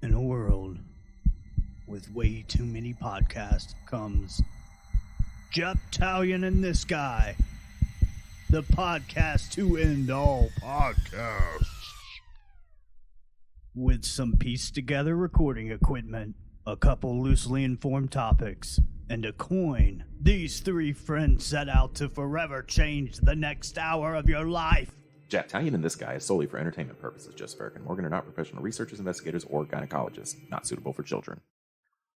In a world with way too many podcasts comes Japtalion and This Guy, the podcast to end all podcasts. With some pieced together recording equipment, a couple loosely informed topics, and a coin, these three friends set out to forever change the next hour of your life. Japtalion and This Guy is solely for entertainment purposes. Just Ferric and Morgan are not professional researchers, investigators, or gynecologists. Not suitable for children.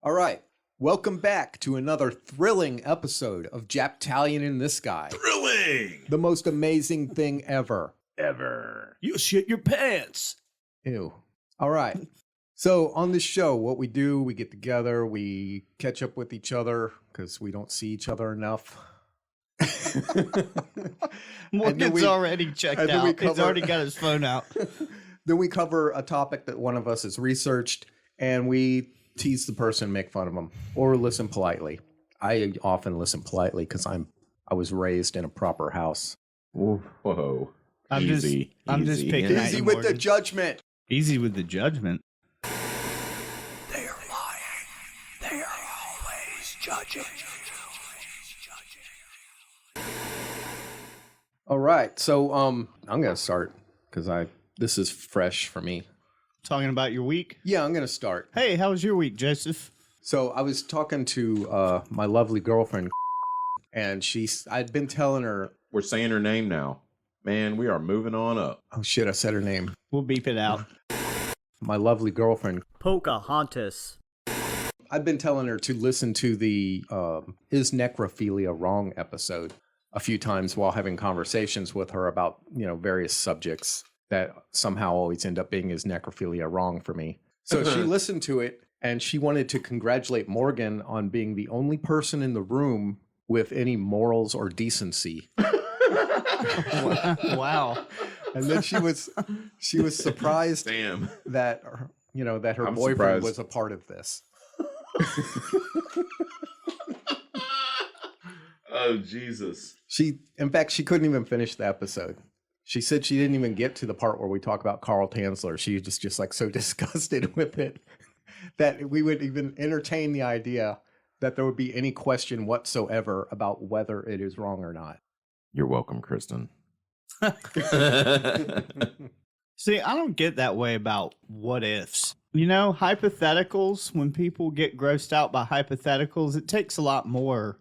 All right. Welcome back to another thrilling episode of Japtalion and This Guy. Thrilling! The most amazing thing ever. Ever. You'll shit your pants. Ew. All right. So on this show, what we do, we get together, we catch up with each other because we don't see each other enough. Morgan's already checked out. He's already got his phone out. Then we cover a topic that one of us has researched, and we tease the person, make fun of them, or listen politely. I often listen politely because I was raised in a proper house. Whoa. I'm just picking at Easy you, with Morgan. the judgment. Easy with the judgment. They are lying. They are always judging. All right, so I'm gonna start because this is fresh for me. Talking about your week? Yeah, I'm gonna start. Hey, how was your week, Joseph? So I was talking to my lovely girlfriend, and I'd been telling her. We're saying her name now. Man, we are moving on up. Oh shit! I said her name. We'll beep it out. My lovely girlfriend. Pocahontas. I've been telling her to listen to the "Is Necrophilia Wrong" episode a few times while having conversations with her about, various subjects that somehow always end up being "Is Necrophilia Wrong" for me. So she listened to it and she wanted to congratulate Morgan on being the only person in the room with any morals or decency. Wow. And then she was surprised Damn. that her I'm boyfriend surprised. was a part of this. Oh, Jesus. In fact, she couldn't even finish the episode. She said she didn't even get to the part where we talk about Carl Tanzler. She was just like so disgusted with it that we would even entertain the idea that there would be any question whatsoever about whether it is wrong or not. You're welcome, Kristen. See, I don't get that way about what ifs. Hypotheticals, when people get grossed out by hypotheticals, it takes a lot more.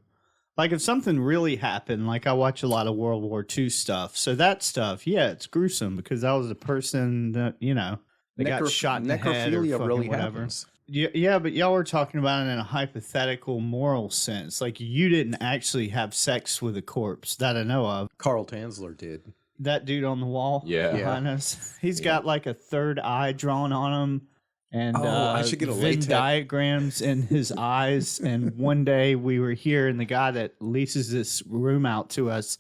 Like if something really happened, like I watch a lot of World War II stuff. So that stuff, yeah, it's gruesome because that was a person that, they got shot in the head or fucking really whatever. happens. Yeah, but y'all were talking about it in a hypothetical moral sense. Like you didn't actually have sex with a corpse that I know of. Carl Tanzler did. That dude on the wall behind us. He's got like a third eye drawn on him. And I should get a Venn latex. diagrams in his eyes. And one day we were here, and the guy that leases this room out to us,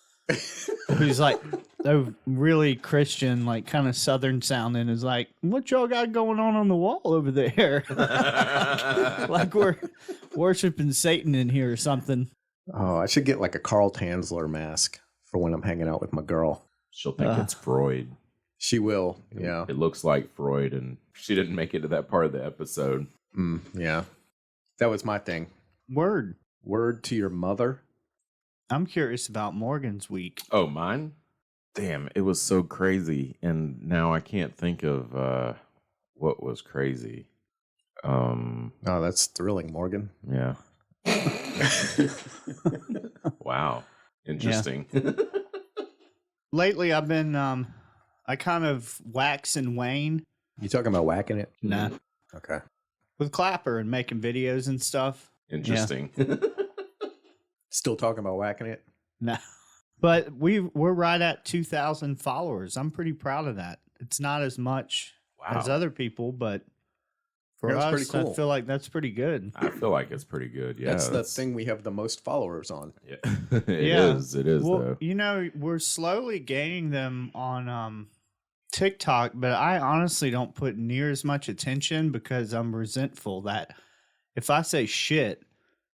who's like really Christian, like kind of Southern sounding, is like, "What y'all got going on the wall over there?" like we're worshiping Satan in here or something. Oh, I should get like a Carl Tanzler mask for when I'm hanging out with my girl. She'll think it's Freud. She will, yeah. It looks like Freud, and she didn't make it to that part of the episode. Yeah. That was my thing. Word to your mother. I'm curious about Morgan's week. Oh, mine? Damn, it was so crazy, and now I can't think of what was crazy. Oh, that's thrilling, Morgan. Yeah. Wow. Interesting. Lately, I've been, I kind of wax and wane. You talking about whacking it? Nah. Okay. With Clapper and making videos and stuff. Interesting. Still talking about whacking it? No. But we're right at 2,000 followers. I'm pretty proud of that. It's not as much as other people, but for That's us, pretty cool. I feel like that's pretty good. I feel like it's pretty good. Yeah. That's the thing we have the most followers on. Yeah. It is, Well, though. we're slowly gaining them on TikTok, but I honestly don't put near as much attention because I'm resentful that if I say shit,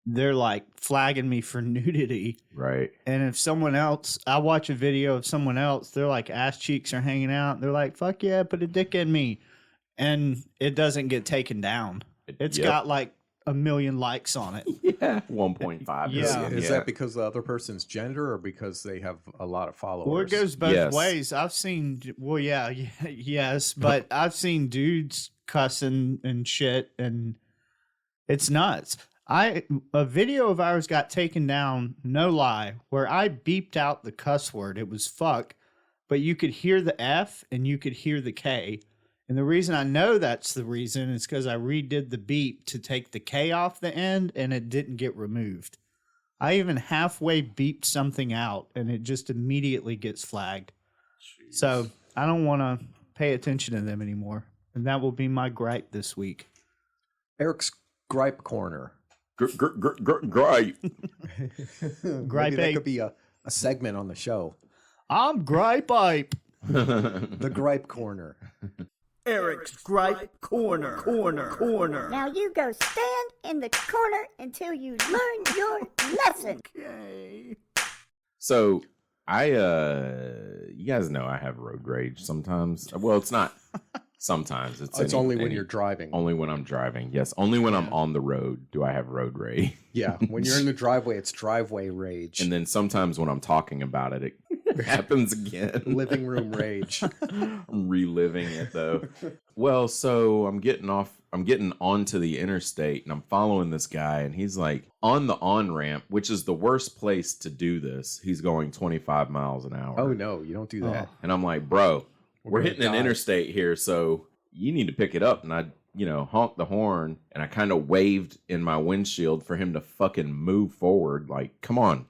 they're like flagging me for nudity. Right. And if someone else, I watch a video of someone else, they're like ass cheeks are hanging out. They're like, fuck yeah, put a dick in me. and it doesn't get taken down. It's got like 1 million likes on it. Yeah, 1.5 Yeah. million. Is that because the other person's gender or because they have a lot of followers? Or it goes both Yes. ways. I've seen, yes, but I've seen dudes cussing and shit, and it's nuts. A video of ours got taken down, no lie, where I beeped out the cuss word. It was fuck, but you could hear the F and you could hear the K. And the reason I know that's the reason is because I redid the beep to take the K off the end and it didn't get removed. I even halfway beeped something out and it just immediately gets flagged. Jeez. So I don't want to pay attention to them anymore. And that will be my gripe this week. Eric's Gripe Corner. Gripe. Maybe that could be a segment on the show. I'm Gripe-ipe. The Gripe Corner. Eric's Gripe Corner. Now you go stand in the corner until you learn your lesson. Okay. So you guys know I have road rage sometimes. Well, it's not sometimes. It's only when you're driving. Only when I'm driving. Yes, only when I'm on the road do I have road rage. Yeah, when you're in the driveway, it's driveway rage. And then sometimes when I'm talking about it, it happens again. Living room rage. I'm reliving it though. Well, so I'm getting onto the interstate and I'm following this guy and he's like on the on-ramp, which is the worst place to do this. He's going 25 miles an hour. Oh no, you don't do that. And I'm like, bro, we're gonna hitting an die. interstate here, so you need to pick it up. And I, honked the horn and I kind of waved in my windshield for him to fucking move forward. Like, come on,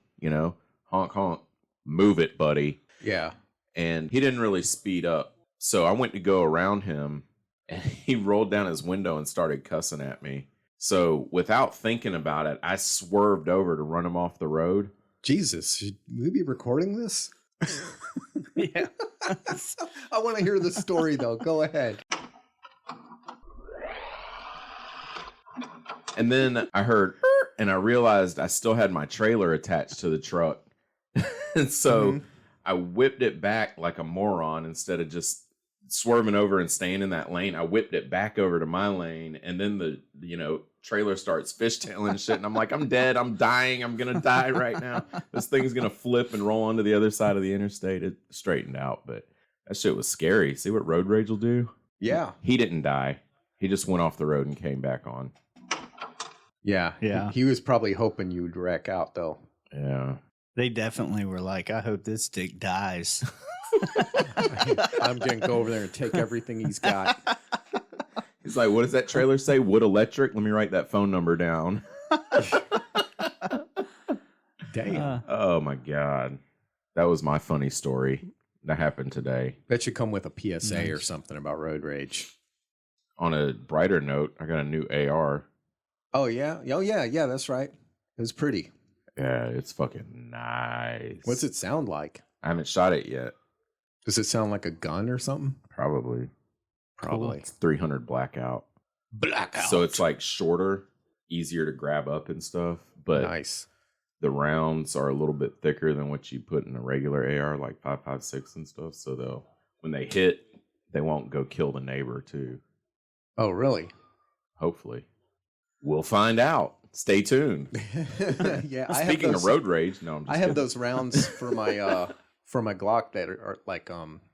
honk, honk, move it, buddy. Yeah. And he didn't really speed up. So I went to go around him and he rolled down his window and started cussing at me. So without thinking about it, I swerved over to run him off the road. Jesus, should we be recording this? Yeah. I want to hear the story though. Go ahead. And then I heard, and I realized I still had my trailer attached to the truck. And so I whipped it back like a moron instead of just swerving over and staying in that lane. I whipped it back over to my lane. And then the trailer starts fishtailing and shit. And I'm like, I'm dead. I'm dying. I'm going to die right now. This thing's going to flip and roll onto the other side of the interstate. It straightened out, but that shit was scary. See what road rage will do? Yeah. He didn't die. He just went off the road and came back on. Yeah. Yeah. He was probably hoping you'd wreck out though. Yeah. They definitely were like, I hope this dick dies. I'm going to go over there and take everything he's got. He's like, what does that trailer say? Wood Electric? Let me write that phone number down. Damn. Oh my God. That was my funny story that happened today. That should come with a PSA or something about road rage. On a brighter note, I got a new AR. Oh, yeah? Oh, yeah. Yeah, that's right. It was pretty. Yeah, it's fucking nice. What's it sound like? I haven't shot it yet. Does it sound like a gun or something? Probably. Probably. It's 300 blackout. Blackout. So it's like shorter, easier to grab up and stuff. But nice. the rounds are a little bit thicker than what you put in a regular AR, like 5.56 and stuff. So when they hit, they won't go kill the neighbor too. Oh, really? Hopefully. We'll find out. Stay tuned. Yeah. Speaking of road rage, no, I'm just I have kidding. those rounds for my Glock that are like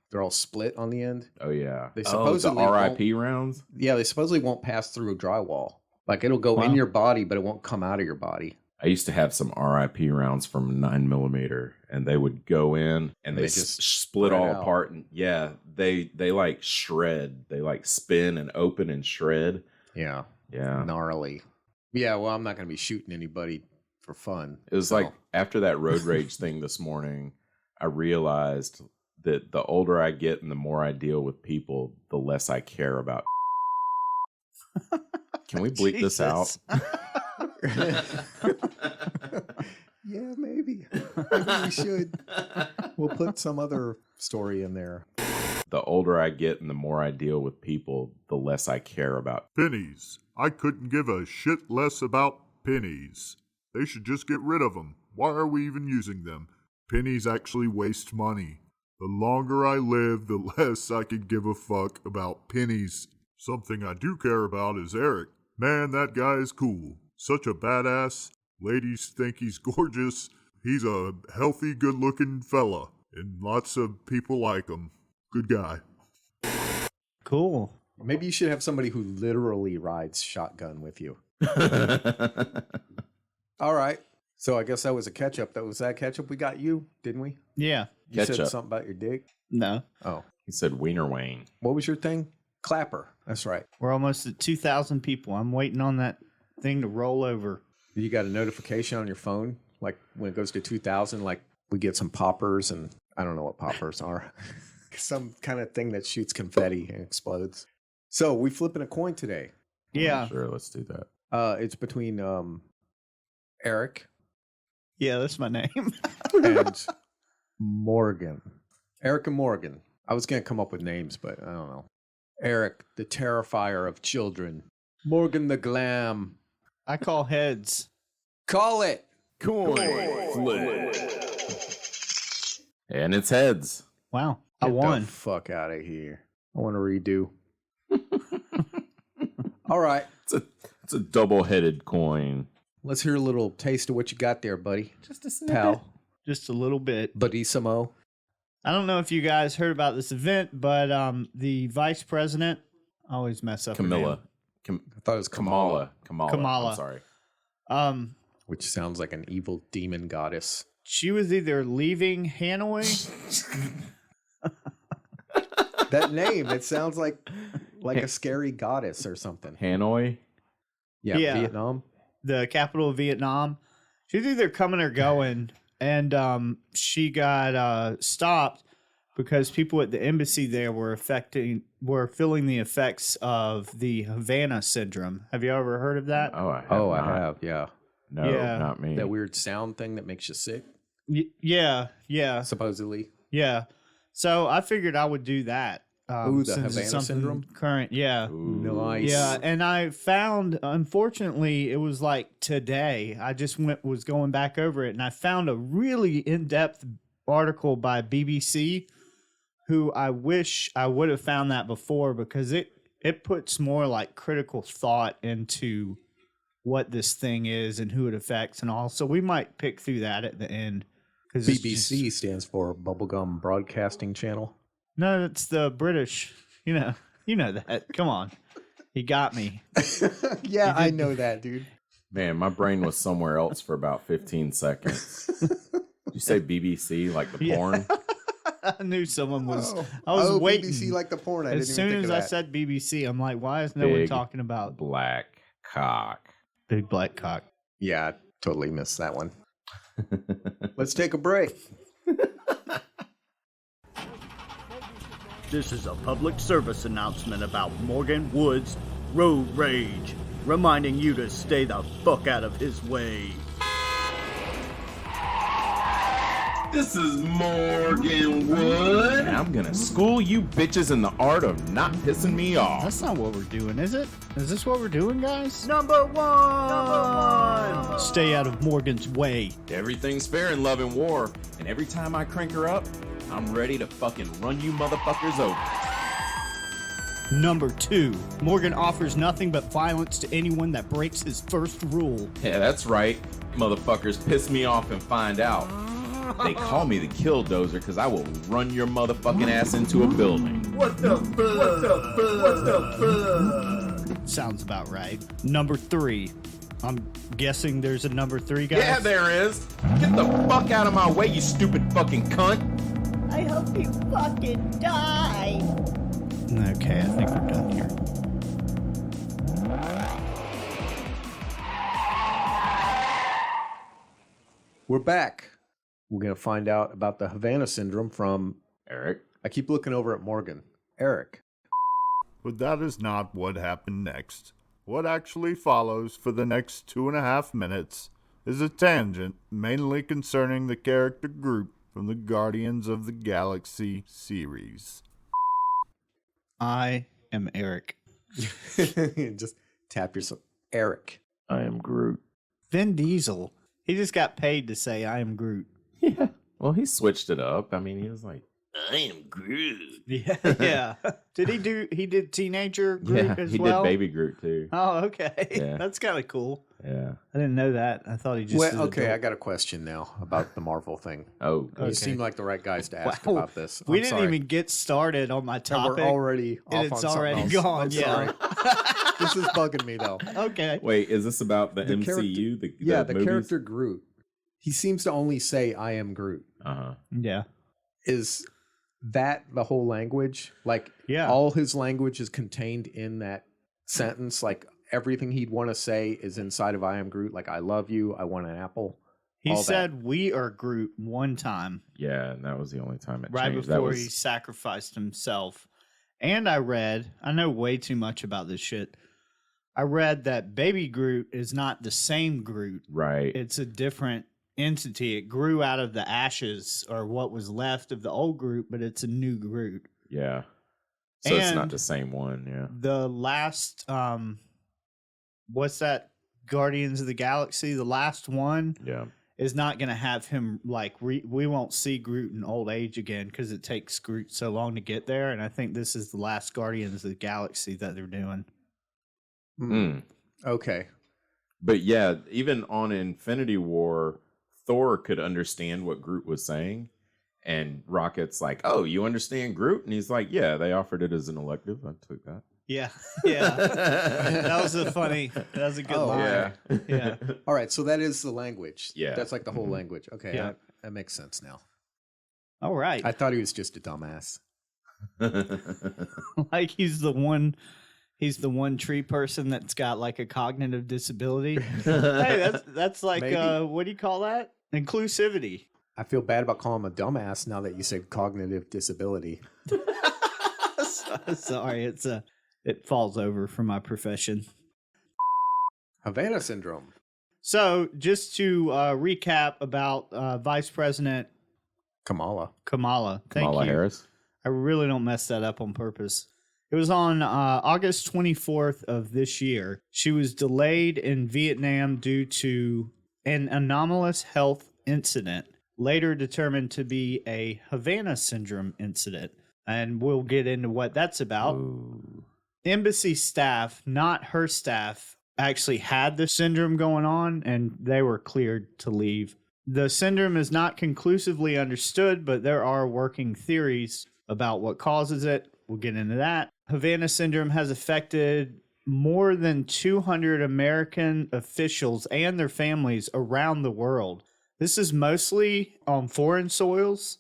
they're all split on the end. Oh yeah. They the supposedly RIP rounds. Yeah, they supposedly won't pass through a drywall. Like it'll go in your body, but it won't come out of your body. I used to have some RIP rounds from 9mm, and they would go in and they just split all spread out. apart. And yeah, they like shred. They like spin and open and shred. Yeah. Yeah. Gnarly. Yeah, well, I'm not going to be shooting anybody for fun. It was like after that road rage thing this morning, I realized that the older I get and the more I deal with people, the less I care about. Can we bleep this out? Yeah, maybe. Maybe we should. We'll put some other story in there. The older I get and the more I deal with people, the less I care about. Pennies. I couldn't give a shit less about pennies. They should just get rid of them. Why are we even using them? Pennies actually waste money. The longer I live, the less I could give a fuck about pennies. Something I do care about is Eric. Man, that guy is cool. Such a badass. Ladies think he's gorgeous. He's a healthy, good-looking fella, and lots of people like him. Good guy. Cool. Maybe you should have somebody who literally rides shotgun with you. All right. So I guess that was a catch-up. That was that catch-up we got you, didn't we? Yeah. You said Catch-up. something about your dick? No. Oh. He said Wiener Wayne. What was your thing? Clapper. That's right. We're almost at 2,000 people. I'm waiting on that thing to roll over. You got a notification on your phone? Like when it goes to 2,000, like we get some poppers, and I don't know what poppers are. Some kind of thing that shoots confetti and explodes. So we flipping a coin today. Yeah. Sure, let's do that. It's between Eric Yeah, that's my name. and Morgan. Eric and Morgan. I was going to come up with names, but I don't know. Eric, the terrifier of children. Morgan, the glam. I call heads. Call it. Coin flip. And it's heads. Wow. I Get won. the fuck out of here. I want to redo. All right. It's a double-headed coin. Let's hear a little taste of what you got there, buddy. Just a snippet. Pal. Just a little bit. Budissimo. I don't know if you guys heard about this event, but the vice president, I always mess up her Camilla. name. I thought it was Kamala. Kamala. I'm sorry. Which sounds like an evil demon goddess. She was either leaving Hanoi. That name, it sounds like a scary goddess or something. Hanoi. Yeah, Yeah. Vietnam. The capital of Vietnam. She's either coming or going, and she got stopped because people at the embassy there were feeling the effects of the Havana Syndrome. Have you ever heard of that? Oh, I have. Yeah. No, Yeah. not me. That weird sound thing that makes you sick, Yeah. supposedly. Yeah. So I figured I would do that. Ooh, the since it's Havana something Syndrome? current. Yeah. Ooh. Nice. Yeah, and I found, unfortunately, it was like today. I just was going back over it, and I found a really in-depth article by BBC, who I wish I would have found that before, because it puts more like critical thought into what this thing is and who it affects and all. So we might pick through that at the end. BBC stands for Bubblegum Broadcasting Channel. No, it's the British. You know that. Come on, he got me. Yeah, I know that, dude. Man, my brain was somewhere else for about 15 seconds. Did you say BBC, like the Yeah. porn? I knew someone was. I was waiting. BBC like the porn. I As didn't soon even think as of I that. said BBC, I'm like, why is no one Big talking about Black cock. big black cock? Yeah, I totally missed that one. Let's take a break. This is a public service announcement about Morgan Wood's road rage, reminding you to stay the fuck out of his way. This is Morgan Wood. And I'm gonna school you bitches in the art of not pissing me off. That's not what we're doing, is it? Is this what we're doing, guys? Number one! Stay out of Morgan's way. Everything's fair in love and war, and every time I crank her up, I'm ready to fucking run you motherfuckers over. Number 2, Morgan offers nothing but violence to anyone that breaks his first rule. Yeah, that's right. Motherfuckers piss me off and find out. They call me the Killdozer because I will run your motherfucking ass into a building. What the fuck? What the fuck? Sounds about right. Number 3. I'm guessing there's a number 3, guys. Yeah, there is. Get the fuck out of my way, you stupid fucking cunt. I hope you fucking die. Okay, I think we're done here. We're back. We're going to find out about the Havana Syndrome from Eric. I keep looking over at Morgan. Eric. But that is not what happened next. What actually follows for the next 2.5 minutes is a tangent mainly concerning the character group from the Guardians of the Galaxy series. I am Eric. Just tap yourself. Eric. I am Groot. Vin Diesel. He just got paid to say I am Groot. Yeah. Well, he switched it up. I mean, he was like I am Groot. Yeah, yeah. He did teenager Groot Yeah, as he well? did Baby Groot too. Oh, okay. Yeah. That's kind of cool. Yeah. I didn't know that. I thought he just did Okay, I adult. got a question now about the Marvel thing. Oh, You Okay. seem like the right guys to ask Wow. about this. We I'm didn't sorry. even get started on my And topic. we're already off and it's on something already else. gone, I'm yeah. sorry. This is bugging me though. Okay. wait, is this about the MCU? The movies? character Groot. He seems to only say "I am Groot." Uh-huh. Yeah. Is that the whole language? Like, Yeah. all his language is contained in that sentence. Like, everything he'd want to say is inside of "I am Groot." Like, "I love you," "I want an apple." He all that. said we are Groot one time Yeah, and that was the only time it right changed. before that he was sacrificed himself. And I know way too much about this shit. I read that Baby Groot is not the same Groot. right. It's a different entity. It grew out of the ashes or what was left of the old Groot, but it's a new Groot. Yeah. So it's not And the same one. Yeah. The last what's that? Guardians of the Galaxy, the last one Yeah. is not going to have him like we won't see Groot in old age again because it takes Groot so long to get there, and I think this is the last Guardians of the Galaxy that they're doing. Mm. Okay. But yeah, even on Infinity War, Thor could understand what Groot was saying. And Rocket's like, "Oh, you understand Groot?" And he's like, "Yeah, they offered it as an elective. I took that." Yeah, yeah, that was a good Oh, line. Yeah. Yeah. All right. So that is the language. Yeah. That's like the whole Mhm. language. Okay. Yeah. That makes sense now. All right, I thought he was just a dumbass. like he's the one tree person that's got like a cognitive disability. Hey, that's like Maybe. what do you call that? Inclusivity. I feel bad about calling him a dumbass now that you said cognitive disability. Sorry, it falls over for my profession. Havana Syndrome. So, just to recap about Vice President Kamala. Kamala. Thank Kamala you. Harris. I really don't mess that up on purpose. It was on August 24th of this year. She was delayed in Vietnam due to an anomalous health incident, later determined to be a Havana Syndrome incident. And we'll get into what that's about. Ooh. Embassy staff, not her staff, actually had the syndrome going on and they were cleared to leave. The syndrome is not conclusively understood, but there are working theories about what causes it. We'll get into that. Havana Syndrome has affected more than 200 American officials and their families around the world. This is mostly on foreign soils.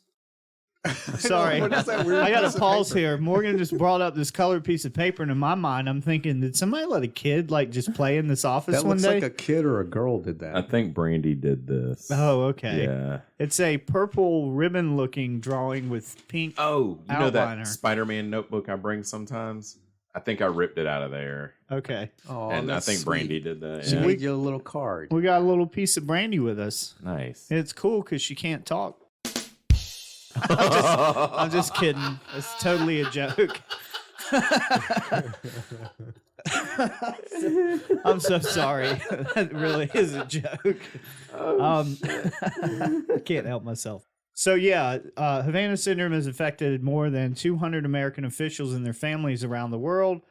Sorry. What is that weird I got piece to of pause paper? here. Morgan just brought up this colored piece of paper, and in my mind, I'm thinking, did somebody let a kid like just play in this office That one looks day? like a kid or a girl did that. I think Brandy did this. Oh, okay. Yeah. It's a purple ribbon-looking drawing with pink. Oh, you know Outliner. that Spider-Man notebook I bring sometimes? I think I ripped it out of there. Okay, Oh, and I that's think sweet. Brandy did that. She Yeah. made you a little card. we got a little piece of Brandy with us. Nice. It's cool because she can't talk. I'm just kidding. It's totally a joke. I'm so sorry. That really is a joke. I can't help myself. So yeah, Havana Syndrome has affected more than 200 American officials and their families around the world.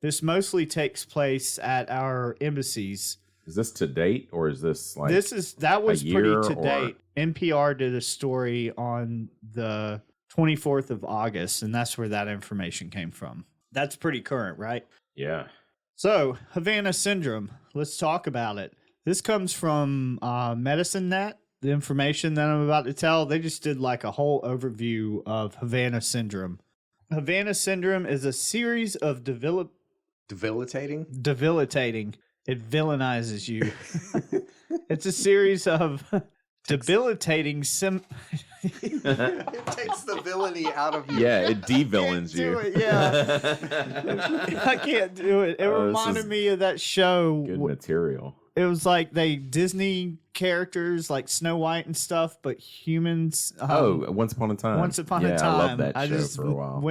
This mostly takes place at our embassies. Is this to date or is this like That was pretty year to or- date. NPR did a story on the 24th of August, and that's where that information came from. That's pretty current, right? Yeah. So, Havana Syndrome, let's talk about it. This comes from MedicineNet. The information that I'm about to tell, they just did like a whole overview of Havana Syndrome. Havana Syndrome is a series of Debilitating? debilitating. It villainizes you. It's a series of debilitating It takes the villainy out of you. Yeah, it de-villains do you. it, yeah. I can't do it. It Oh, this reminded is me of that show. Good material. It was like they Disney characters like Snow White and stuff, but humans. Once Upon a Time. Once Upon Yeah, a Time. I love that show for a while.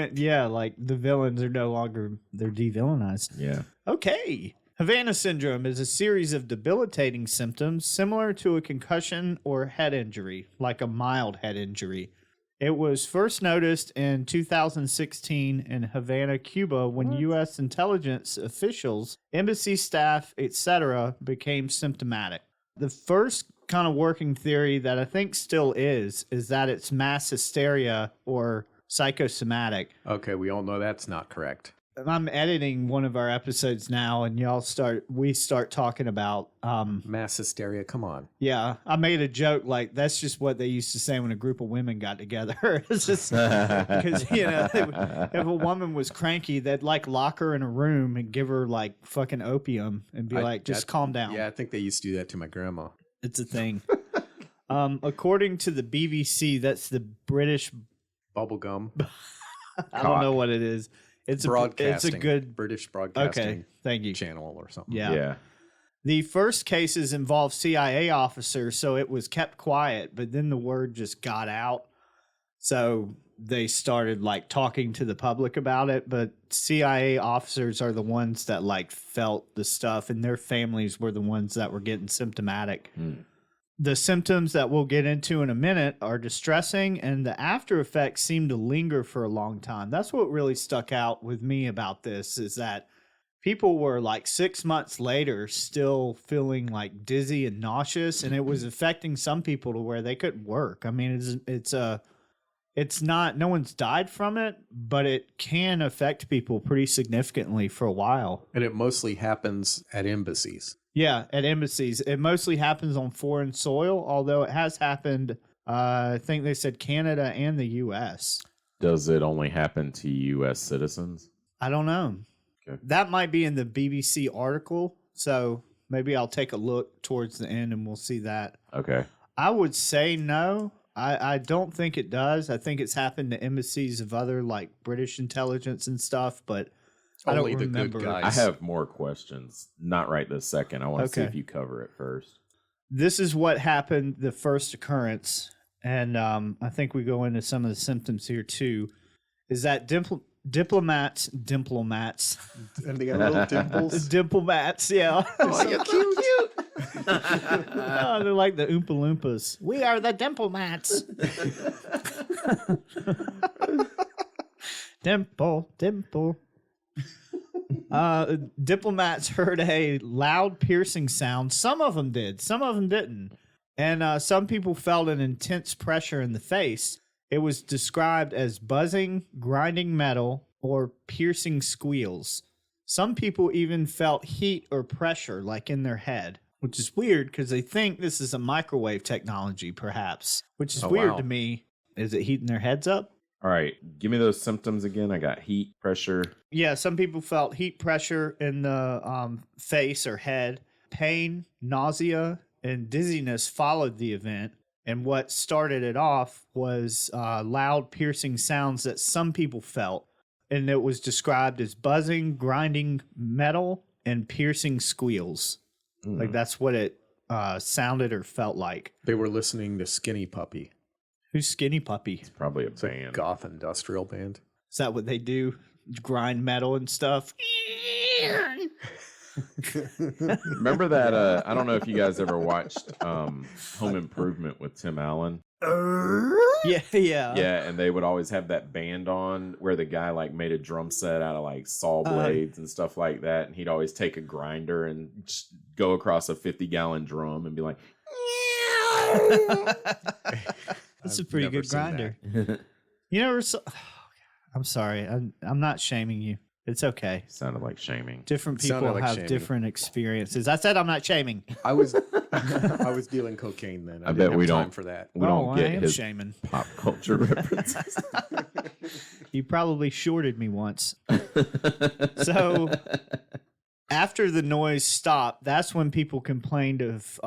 Like the villains are no longer, they're de-villainized. Yeah. Okay. Havana Syndrome is a series of debilitating symptoms similar to a concussion or head injury, like a mild head injury. It was first noticed in 2016 in Havana, Cuba, when U.S. intelligence officials, embassy staff, etc., became symptomatic. The first kind of working theory that I think still is that it's mass hysteria or psychosomatic. Okay, we all know that's not correct. I'm editing one of our episodes now, and we start talking about Mass hysteria, come on. yeah, I made a joke like that's just what they used to say when a group of women got together. It's just because if a woman was cranky, they'd like lock her in a room and give her like fucking opium and be like, just calm down. Yeah, I think they used to do that to my grandma. It's a thing. According to the BBC, that's the British. Bubblegum. I don't know what it is. It's broadcasting. It's a good British broadcasting. Okay, thank you. Channel or something. Yeah. The first cases involved CIA officers, so it was kept quiet, but then the word just got out. So they started like talking to the public about it, but CIA officers are the ones that like felt the stuff, and their families were the ones that were getting symptomatic. The symptoms that we'll get into in a minute are distressing, and the after effects seem to linger for a long time. That's what really stuck out with me about this, is that people were like 6 months later still feeling like dizzy and nauseous, and it was affecting some people to where they couldn't work. I mean, it's not, no one's died from it, but it can affect people pretty significantly for a while. And it mostly happens at embassies. Yeah, at embassies. It mostly happens on foreign soil, although it has happened, I think they said Canada and the U.S. Does it only happen to U.S. citizens? I don't know. Okay. That might be in the BBC article, so maybe I'll take a look towards the end and we'll see that. Okay. I would say no. I don't think it does. I think it's happened to embassies of other like British intelligence and stuff, but I Only don't the remember. good guys. I have more questions. Not right this second. I want to see Okay. if you cover it first. This is what happened, the first occurrence, and I think we go into some of the symptoms here too, is that diplomats, And they got little dimples. diplomats, yeah. Oh, you're cute. Oh, they're like the Oompa Loompas. We are the diplomats. Dimple. Diplomats heard a loud piercing sound. Some of them did, some of them didn't. And some people felt an intense pressure in the face. It was described as buzzing, grinding metal, or piercing squeals. Some people even felt heat or pressure, like in their head, which is weird because they think this is a microwave technology, perhaps, which is weird wow. to me. Is it heating their heads up? All right. Give me those symptoms again. I got heat, pressure. Yeah, some people felt heat pressure in the face or head. Pain, nausea, and dizziness followed the event. And what started it off was loud, piercing sounds that some people felt. And it was described as buzzing, grinding metal, and piercing squeals. Like that's what it sounded or felt like. They were listening to Skinny Puppy. Who's Skinny Puppy? It's probably a band. Goth industrial band. Is that what they do? Grind metal and stuff? Remember that? I don't know if you guys ever watched Home Improvement with Tim Allen. Yeah. Yeah, and they would always have that band on where the guy like made a drum set out of like saw blades and stuff like that, and he'd always take a grinder and just go across a 50-gallon drum and be like, That's a pretty never good seen grinder. You never saw... I'm sorry. I'm not shaming you. It's okay. sounded like shaming. Different Sounded people like have shaming. different experiences. I said I'm not shaming. I was dealing cocaine then. I bet didn't we have time don't- for that. We don't I get am his shaming. pop culture references. You probably shorted me once. So after the noise stopped, that's when people complained of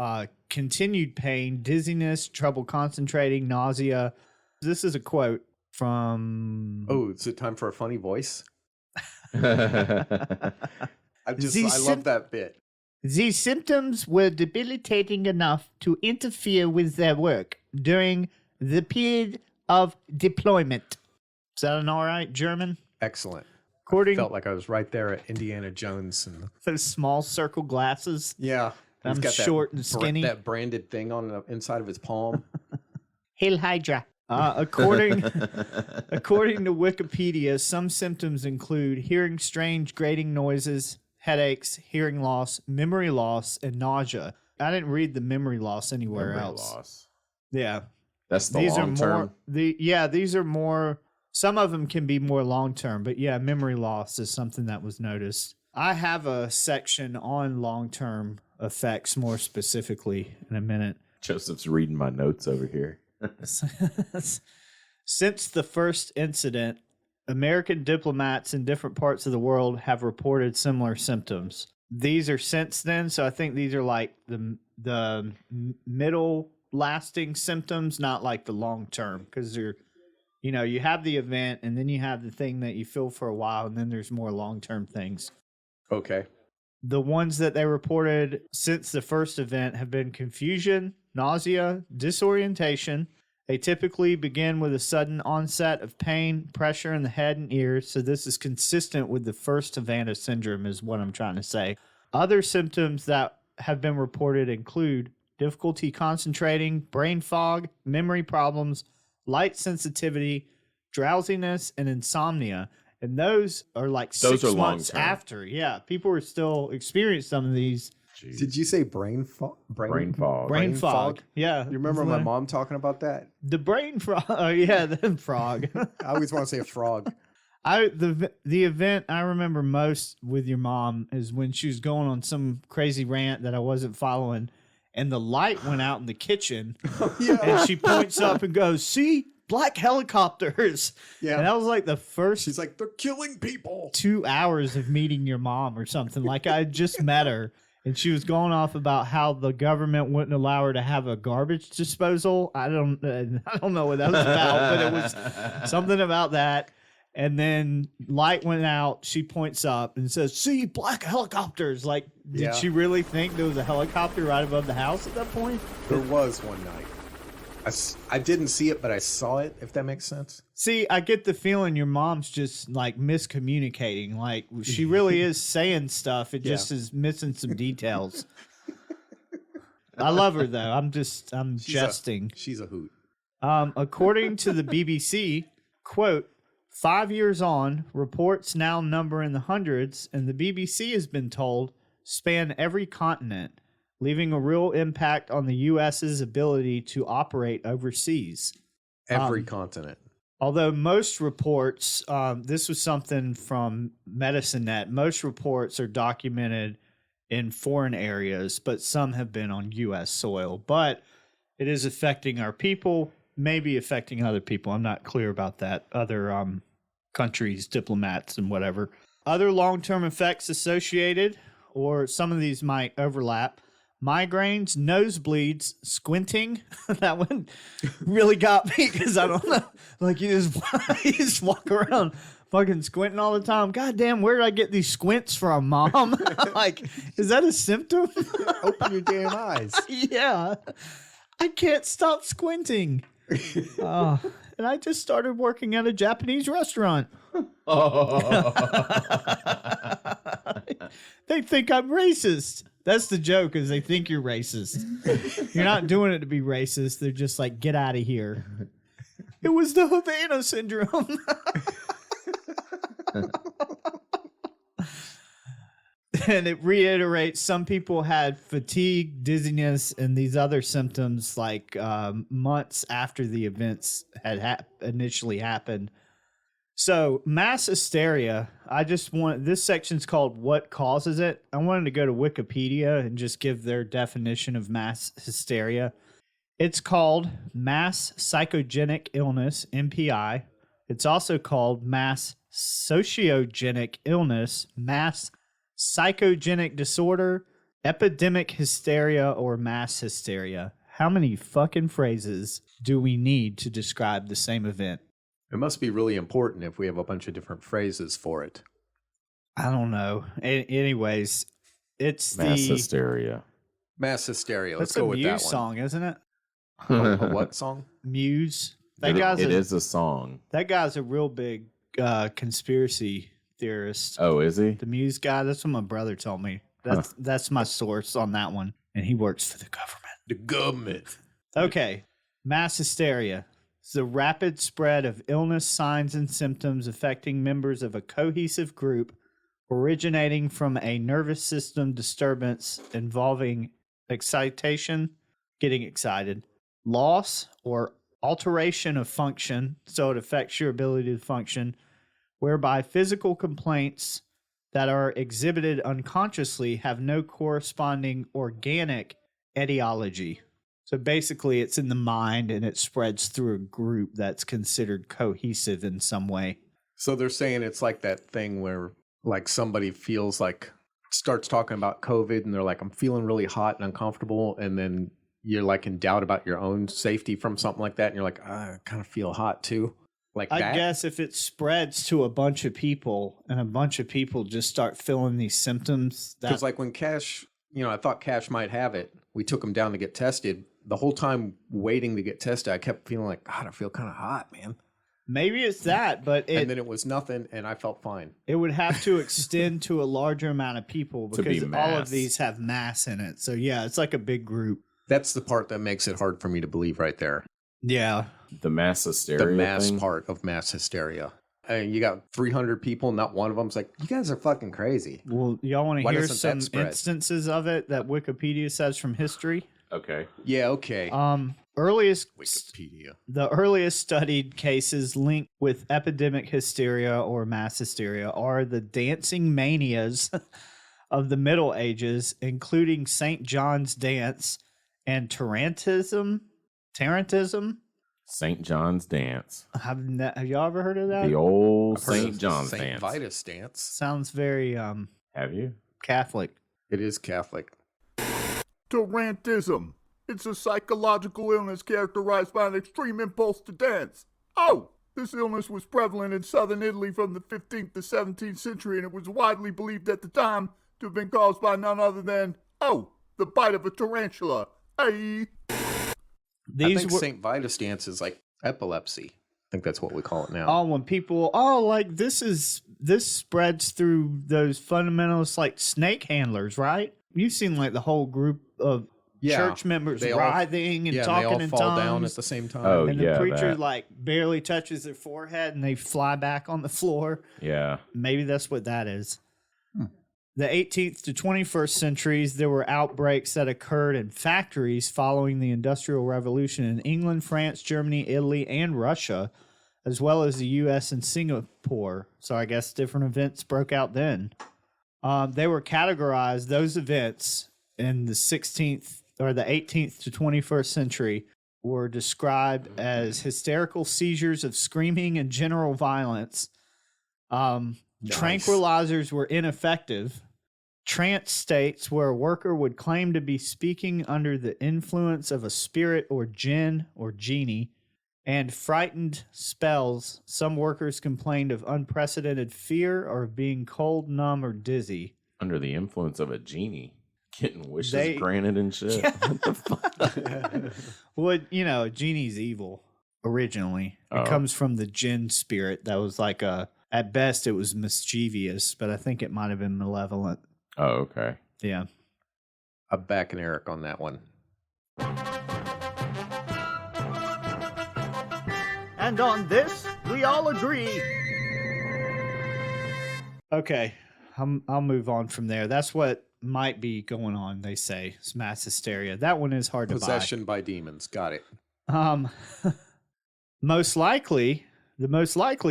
continued pain, dizziness, trouble concentrating, nausea. This is a quote from... Oh, is it time for a funny voice? I These love that bit. These symptoms were debilitating enough to interfere with their work during the period of deployment. Is that an all right German? Excellent. According Felt like I was right there at Indiana Jones. And those small circle glasses. yeah, I'm short and skinny. That branded thing on the inside of his palm. Hail Hydra. According to Wikipedia, some symptoms include hearing strange grating noises, headaches, hearing loss, memory loss, and nausea. I didn't read the memory loss anywhere Memory else. loss. Yeah. That's the These long are term. more these are more, some of them can be more long term, but yeah, memory loss is something that was noticed. I have a section on long term effects more specifically in a minute. Joseph's reading my notes over here. Since the first incident, American diplomats in different parts of the world have reported similar symptoms. These are since then, so I think these are like the middle lasting symptoms, not like the long term, because they're, you know, you have the event and then you have the thing that you feel for a while, and then there's more long term things. Okay. The ones that they reported since the first event have been confusion, nausea, disorientation. They typically begin with a sudden onset of pain, pressure in the head and ears. So this is consistent with the first Havana Syndrome is what I'm trying to say. Other symptoms that have been reported include difficulty concentrating, brain fog, memory problems, light sensitivity, drowsiness, and insomnia. And those are like Those 6 are months long-term. after. Yeah, people are still experiencing some of these. Jeez. Did you say brain fog? Brain fog. Brain Brain fog. fog? Yeah. You remember Isn't my that- mom talking about that? The brain frog. Oh, yeah, the frog. I always want to say a frog. The event I remember most with your mom is when she was going on some crazy rant that I wasn't following, and the light went out in the kitchen, and she points up and goes, "See, black helicopters." Yeah. And that was like the first She's like, they're killing people. 2 hours of meeting your mom or something. Like I had just met her, and she was going off about how the government wouldn't allow her to have a garbage disposal. I don't know what that was about, but it was something about that. And then light went out. She points up and says, "See, black helicopters." Like, did Yeah. she really think there was a helicopter right above the house at that point? There was one night. I didn't see it, but I saw it, if that makes sense. See, I get the feeling your mom's just like miscommunicating. Like she really is saying stuff. It just is missing some details. I love her though. I'm jesting. She's a hoot. According to the BBC, quote, 5 years on, reports now number in the hundreds, and the BBC has been told span every continent, leaving a real impact on the U.S.'s ability to operate overseas. Every continent. Although most reports, this was something from MedicineNet, most reports are documented in foreign areas, but some have been on U.S. soil. But it is affecting our people, maybe affecting other people. I'm not clear about that. Other countries, diplomats, and whatever. Other long-term effects associated, or some of these might overlap. Migraines, nosebleeds, squinting. That one really got me because I don't know. Like you just walk around fucking squinting all the time. God damn, where did I get these squints from, Mom? Like, is that a symptom? Open your damn eyes. Yeah. I can't stop squinting. And I just started working at a Japanese restaurant. They think I'm racist. That's the joke, is they think you're racist. You're not doing it to be racist. They're just like, get out of here. It was the Havana Syndrome. And it reiterates some people had fatigue, dizziness, and these other symptoms like months after the events had initially happened. So mass hysteria, this section's called What Causes It. I wanted to go to Wikipedia and just give their definition of mass hysteria. It's called mass psychogenic illness, MPI. It's also called mass sociogenic illness, mass psychogenic disorder, epidemic hysteria, or mass hysteria. How many fucking phrases do we need to describe the same event? It must be really important if we have a bunch of different phrases for it. I don't know. Anyways, it's Mass hysteria. Mass hysteria. Let's That's go a with Muse that one. song, isn't it? A what song? Muse. It is a song. That guy's a real big conspiracy theorist. Oh, is he? The Muse guy. That's what my brother told me. That's my source on that one, and he works for the government. The government. Okay, mass hysteria. It's the rapid spread of illness, signs, and symptoms affecting members of a cohesive group originating from a nervous system disturbance involving excitation, getting excited, loss or alteration of function, so it affects your ability to function, whereby physical complaints that are exhibited unconsciously have no corresponding organic etiology. So basically, it's in the mind and it spreads through a group that's considered cohesive in some way. So they're saying it's like that thing where like somebody feels like starts talking about COVID and they're like, I'm feeling really hot and uncomfortable. And then you're like in doubt about your own safety from something like that. And you're like, I kind of feel hot too. Like I that. guess if it spreads to a bunch of people and a bunch of people just start feeling these symptoms. Because like when Cash, I thought Cash might have it. We took him down to get tested. The whole time waiting to get tested, I kept feeling like, God, I feel kind of hot, man. Maybe it's that, but and then it was nothing, and I felt fine. It would have to extend to a larger amount of people because all of these have mass in it. So yeah, it's like a big group. That's the part that makes it hard for me to believe right there. Yeah. The mass hysteria. The mass thing? part of mass hysteria. You got 300 people, not one of them's like, you guys are fucking crazy. Well, y'all want to Why hear doesn't some that spread? instances of it that Wikipedia says from history? Okay. Yeah, okay. The earliest studied cases linked with epidemic hysteria or mass hysteria are the dancing manias of the Middle Ages, including St. John's dance and Tarantism. St. John's dance. Have y'all ever heard of that? The old St. John's St. dance. Vitus dance. Sounds very Have you? Catholic. It is Catholic. Tarantism. It's a psychological illness characterized by an extreme impulse to dance. Oh! This illness was prevalent in southern Italy from the 15th to 17th century, and it was widely believed at the time to have been caused by none other than, the bite of a tarantula. Hey! I think St. Vitus dance is like epilepsy. I think that's what we call it now. Oh, when people, like this spreads through those fundamentalists like snake handlers, right? You've seen like the whole group of church members writhing and talking they all in fall tongues. down at the same time. Oh, and yeah, the preacher that. like barely touches their forehead and they fly back on the floor. Yeah. Maybe that's what that is. The 18th to 21st centuries, there were outbreaks that occurred in factories following the Industrial Revolution in England, France, Germany, Italy, and Russia, as well as the U.S. and Singapore. So I guess different events broke out then. They were categorized, those events in the 16th or the 18th to 21st century were described as hysterical seizures of screaming and general violence. Tranquilizers were ineffective. Trance states where a worker would claim to be speaking under the influence of a spirit or jinn or genie, and frightened spells. Some workers complained of unprecedented fear or of being cold, numb, or dizzy. Under the influence of a genie. Getting wishes granted and shit. What the fuck? Well, a genie's evil originally. It comes from the jinn spirit that was like at best it was mischievous, but I think it might have been malevolent. Oh, okay. Yeah. I'm backing Eric on that one. And on this, we all agree. Okay. I'll move on from there. That's what might be going on, they say. It's mass hysteria. That one is hard to buy. Possession by demons. Got it. The most likely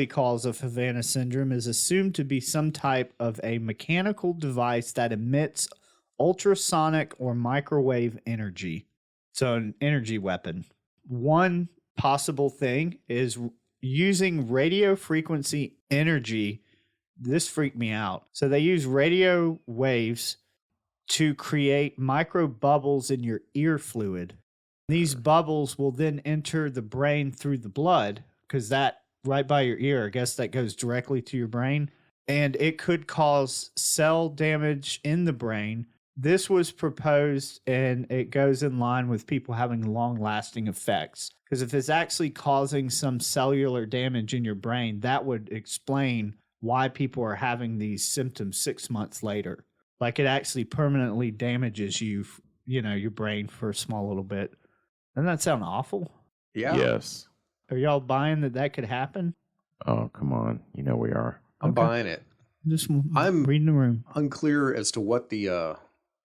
cause of Havana Syndrome is assumed to be some type of a mechanical device that emits ultrasonic or microwave energy. So an energy weapon. One possible thing is using radio frequency energy. This freaked me out. So they use radio waves to create micro bubbles in your ear fluid. These bubbles will then enter the brain through the blood, because that right by your ear, I guess that goes directly to your brain, and it could cause cell damage in the brain. This was proposed, and it goes in line with people having long-lasting effects. Because if it's actually causing some cellular damage in your brain, that would explain why people are having these symptoms 6 months later. Like it actually permanently damages you, your brain for a small little bit. Doesn't that sound awful? Yeah. Yes. Are y'all buying that could happen? Oh, come on. You know we are. I'm Okay. buying it. I'm reading the room. Unclear as to what the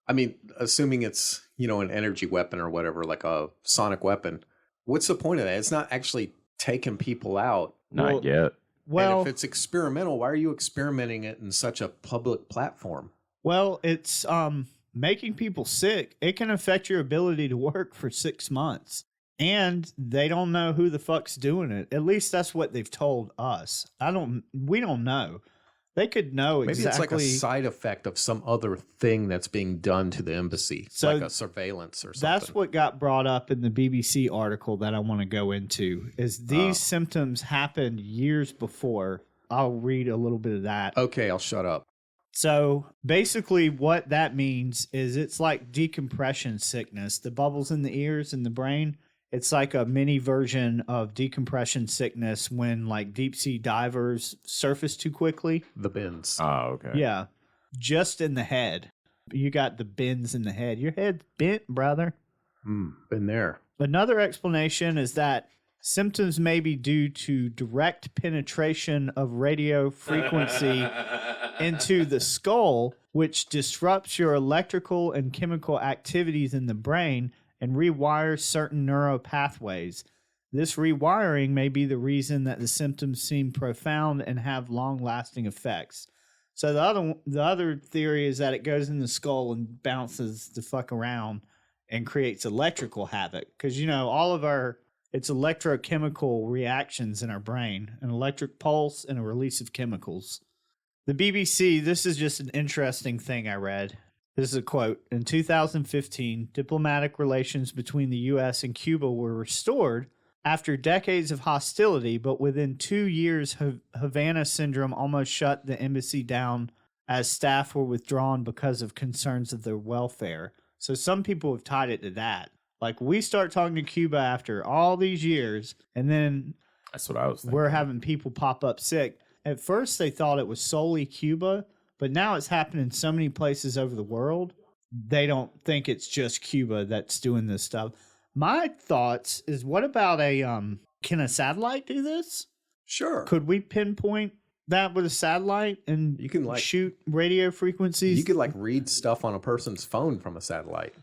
I mean, assuming it's, an energy weapon or whatever, like a sonic weapon, what's the point of that? It's not actually taking people out. Not yet. Well, And if it's experimental, why are you experimenting it in such a public platform? well, it's making people sick. It can affect your ability to work for 6 months. And they don't know who the fuck's doing it. At least that's what they've told us. We don't know. They could know Maybe exactly. it's like a side effect of some other thing that's being done to the embassy, So like a surveillance or something. That's what got brought up in the BBC article that I want to go into. Is these symptoms happened years before. I'll read a little bit of that. Okay, I'll shut up. So basically what that means is it's like decompression sickness. The bubbles in the ears and the brain, it's like a mini version of decompression sickness when like deep sea divers surface too quickly. The bins. Oh, okay. Yeah. Just in the head. You got the bends in the head. Your head's bent, brother. Been there. Another explanation is that symptoms may be due to direct penetration of radio frequency into the skull, which disrupts your electrical and chemical activities in the brain and rewires certain neural pathways. This rewiring may be the reason that the symptoms seem profound and have long-lasting effects. So the other theory is that it goes in the skull and bounces the fuck around and creates electrical havoc. Because, it's electrochemical reactions in our brain, an electric pulse and a release of chemicals. The BBC, this is just an interesting thing I read. This is a quote. In 2015, diplomatic relations between the U.S. and Cuba were restored after decades of hostility, but within 2 years, Havana Syndrome almost shut the embassy down as staff were withdrawn because of concerns of their welfare. So some people have tied it to that. Like, we start talking to Cuba after all these years, and then That's what I was thinking. we're having people pop up sick. At first, they thought it was solely Cuba, but now it's happening in so many places over the world, they don't think it's just Cuba that's doing this stuff. My thoughts is, what about can a satellite do this? Sure. Could we pinpoint that with a satellite and You can, shoot radio frequencies? You could read stuff on a person's phone from a satellite.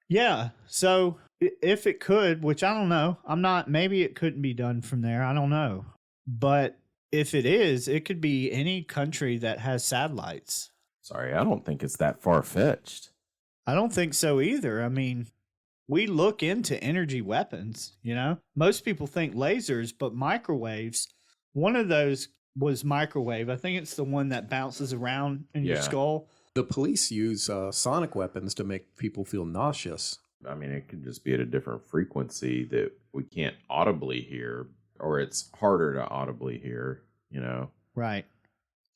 Yeah. So if it could, which I don't know, maybe it couldn't be done from there. I don't know. But if it is, it could be any country that has satellites. Sorry, I don't think it's that far-fetched. I don't think so either. I mean, we look into energy weapons, Most people think lasers, but microwaves, one of those was microwave. I think it's the one that bounces around in your Yeah. skull. The police use sonic weapons to make people feel nauseous. I mean, it could just be at a different frequency that we can't audibly hear, or it's harder to audibly hear, Right.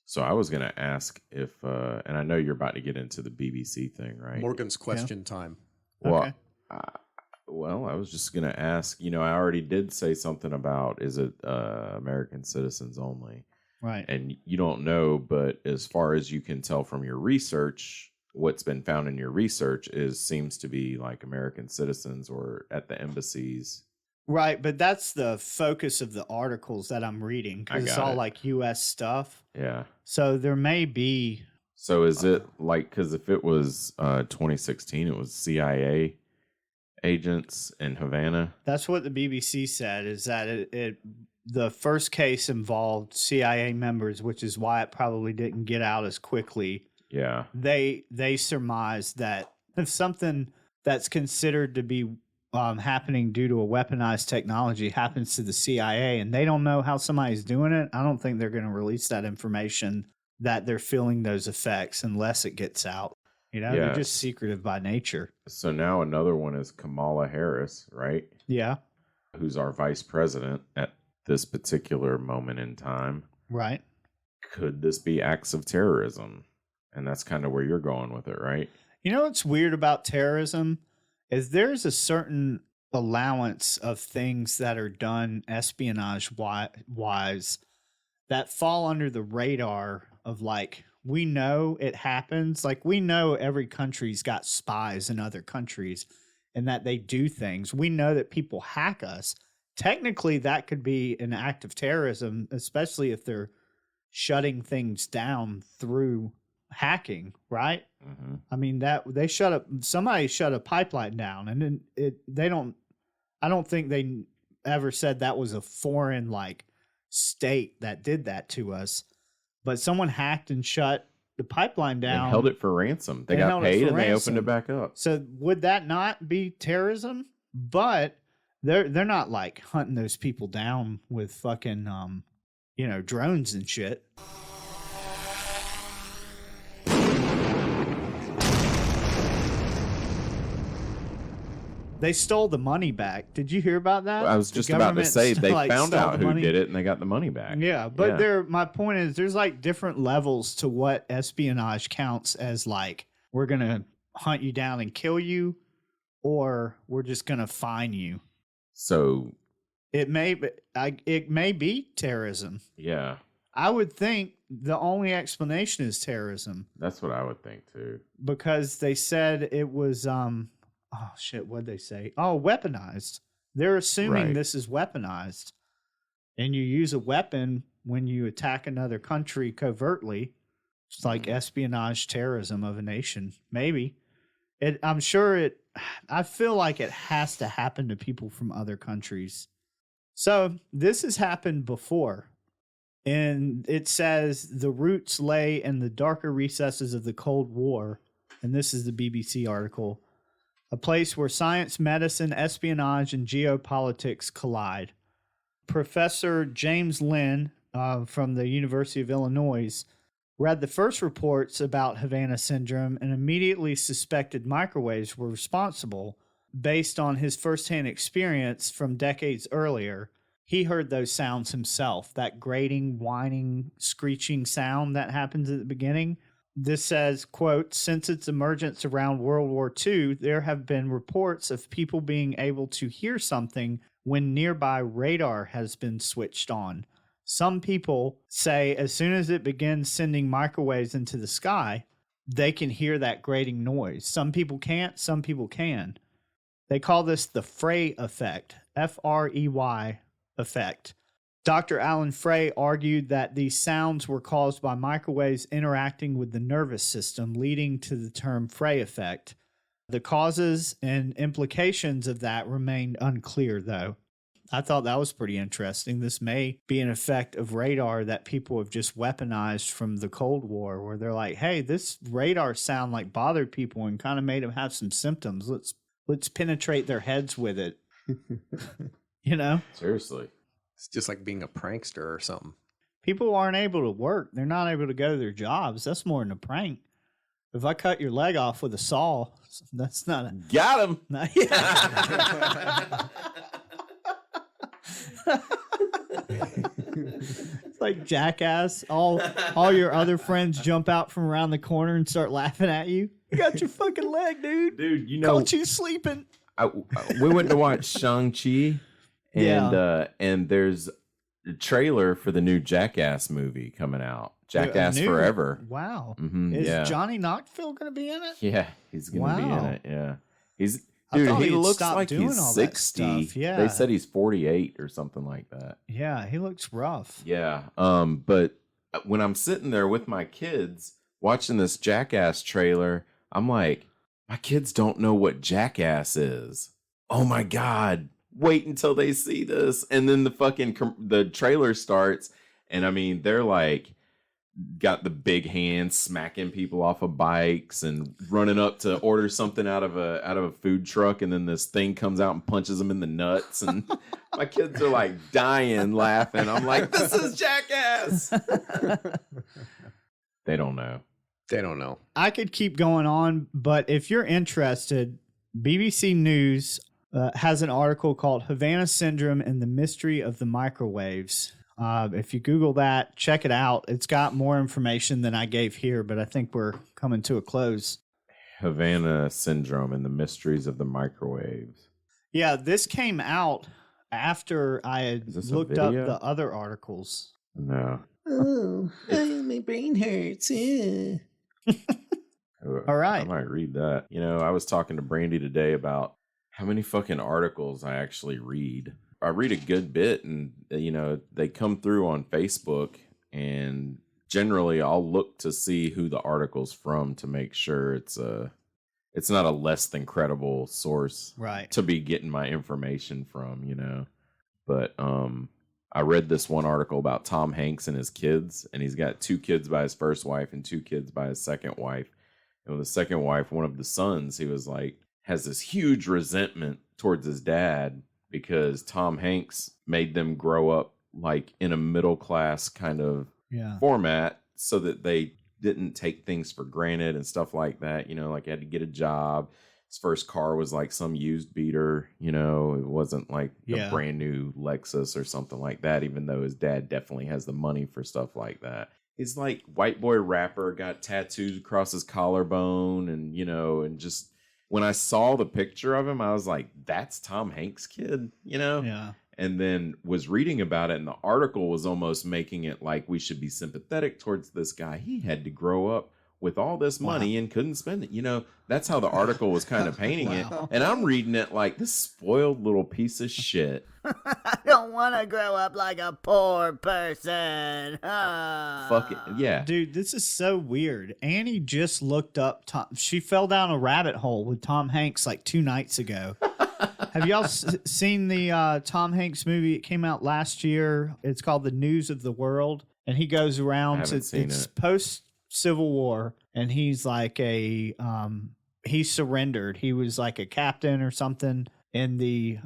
So I was going to ask if, and I know you're about to get into the BBC thing, right? Morgan's question time. Well, Okay. I was just going to ask, I already did say something about, is it American citizens only? Right. And you don't know, but as far as you can tell from your research, what's been found in your research seems to be like American citizens or at the embassies. Right, but that's the focus of the articles that I'm reading, because it's all like U.S. stuff. Yeah. So there may be. So is it like, because if it was 2016, it was CIA agents in Havana? That's what the BBC said, is that the first case involved CIA members, which is why it probably didn't get out as quickly. Yeah. They surmised that if something that's considered to be happening due to a weaponized technology happens to the CIA and they don't know how somebody's doing it, I don't think they're going to release that information that they're feeling those effects unless it gets out. They're just secretive by nature. So now another one is Kamala Harris, right? Yeah. Who's our vice president at this particular moment in time. Right. Could this be acts of terrorism? And that's kind of where you're going with it, right? What's weird about terrorism is there's a certain allowance of things that are done espionage wise that fall under the radar of, like, we know it happens. Like, we know every country's got spies in other countries and that they do things. We know that people hack us technically that could be an act of terrorism, especially if they're shutting things down through hacking, right? Mm-hmm. I mean, that somebody shut a pipeline down, and then I don't think they ever said that was a foreign like state that did that to us, but someone hacked and shut the pipeline down. They held it for ransom. They got paid and they opened it back up. So would that not be terrorism? But they're not like hunting those people down with fucking drones and shit. They stole the money back. Did you hear about that? I was just about to say they found out who did it and they got the money back. Yeah, but my point is there's like different levels to what espionage counts as, like, we're going to hunt you down and kill you, or we're just going to fine you. So it may be terrorism. Yeah. I would think the only explanation is terrorism. That's what I would think too. Because they said it was oh shit, what'd they say? Oh, weaponized. They're assuming this is weaponized. And you use a weapon when you attack another country covertly. It's like espionage terrorism of a nation. Maybe. I feel like it has to happen to people from other countries. So this has happened before. And it says the roots lay in the darker recesses of the Cold War. And this is the BBC article. A place where science, medicine, espionage, and geopolitics collide. Professor James Lynn from the University of Illinois read the first reports about Havana Syndrome and immediately suspected microwaves were responsible based on his firsthand experience from decades earlier. He heard those sounds himself, that grating, whining, screeching sound that happens at the beginning. This says, quote, since its emergence around World War II, there have been reports of people being able to hear something when nearby radar has been switched on. Some people say as soon as it begins sending microwaves into the sky, they can hear that grating noise. Some people can't, some people can. They call this the Frey effect, F-R-E-Y effect. Dr. Alan Frey argued that these sounds were caused by microwaves interacting with the nervous system, leading to the term Frey effect. The causes and implications of that remained unclear, though. I thought that was pretty interesting. This may be an effect of radar that people have just weaponized from the Cold War, where they're like, hey, this radar sound like bothered people and kind of made them have some symptoms. Let's penetrate their heads with it. You know? Seriously. It's just like being a prankster or something. People aren't able to work. They're not able to go to their jobs. That's more than a prank. If I cut your leg off with a saw, that's not a... Got him! It's like Jackass. All your other friends jump out from around the corner and start laughing at you. You got your fucking leg, dude. Dude, you know... Caught you sleeping. We went to watch Shang-Chi. And there's a trailer for the new Jackass movie coming out. Jackass Forever. Wow. Mm-hmm, Is Johnny Knoxville going to be in it? Yeah, he's going to be in it. Yeah. Dude, he looks like he's 60. Yeah. They said he's 48 or something like that. Yeah, he looks rough. Yeah. But when I'm sitting there with my kids watching this Jackass trailer, I'm like, my kids don't know what Jackass is. Oh my God. Wait until they see this. And then the trailer starts. And I mean, they're like, got the big hands smacking people off of bikes and running up to order something out of a food truck. And then this thing comes out and punches them in the nuts. And my kids are like dying laughing. I'm like, this is Jackass. They don't know. They don't know. I could keep going on, but if you're interested, BBC News has an article called Havana Syndrome and the Mystery of the Microwaves. If you Google that, check it out. It's got more information than I gave here, but I think we're coming to a close. Havana Syndrome and the Mysteries of the Microwaves. Yeah, this came out after I had looked up the other articles. No. Oh, my brain hurts. Yeah. All right. I might read that. You know, I was talking to Brandy today about how many fucking articles I actually read. read a good bit, and they come through on Facebook, and generally I'll look to see who the article's from to make sure it's not a less than credible source Right. to be getting my information from, But I read this one article about Tom Hanks and his kids, and he's got 2 kids by his first wife and 2 kids by his second wife. And with the second wife, one of the sons, he was like, has this huge resentment towards his dad because Tom Hanks made them grow up like in a middle class kind of format so that they didn't take things for granted and stuff like that. Like he had to get a job. His first car was like some used beater, it wasn't like a brand new Lexus or something like that, even though his dad definitely has the money for stuff like that. He's like white boy rapper, got tattoos across his collarbone, and and just when I saw the picture of him, I was like, that's Tom Hanks' kid, Yeah. And then was reading about it, and the article was almost making it like we should be sympathetic towards this guy. He had to grow up with all this money and couldn't spend it. That's how the article was kind of painting it. And I'm reading it like, this spoiled little piece of shit. I don't want to grow up like a poor person. Fuck it. Yeah. Dude, this is so weird. Annie just looked up she fell down a rabbit hole with Tom Hanks like 2 nights ago. Have y'all seen the Tom Hanks movie? It came out last year. It's called The News of the World. And he goes around it's post Civil War, and he's like he surrendered. He was like a captain or something in the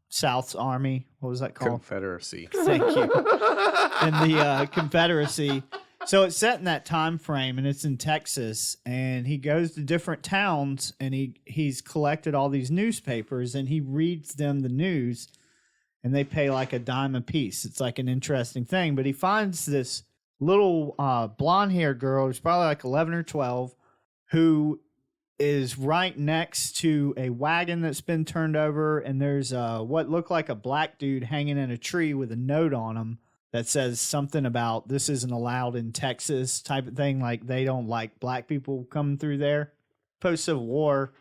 South's Army. What was that called? Confederacy. Thank you. In the Confederacy. So it's set in that time frame, and it's in Texas, and he goes to different towns, and he's collected all these newspapers, and he reads them the news, and they pay like $0.10 a piece. It's like an interesting thing, but he finds this little blonde-haired girl who's probably like 11 or 12 who is right next to a wagon that's been turned over, and there's what looked like a black dude hanging in a tree with a note on him that says something about this isn't allowed in Texas type of thing, like they don't like black people coming through there. Post-Civil War,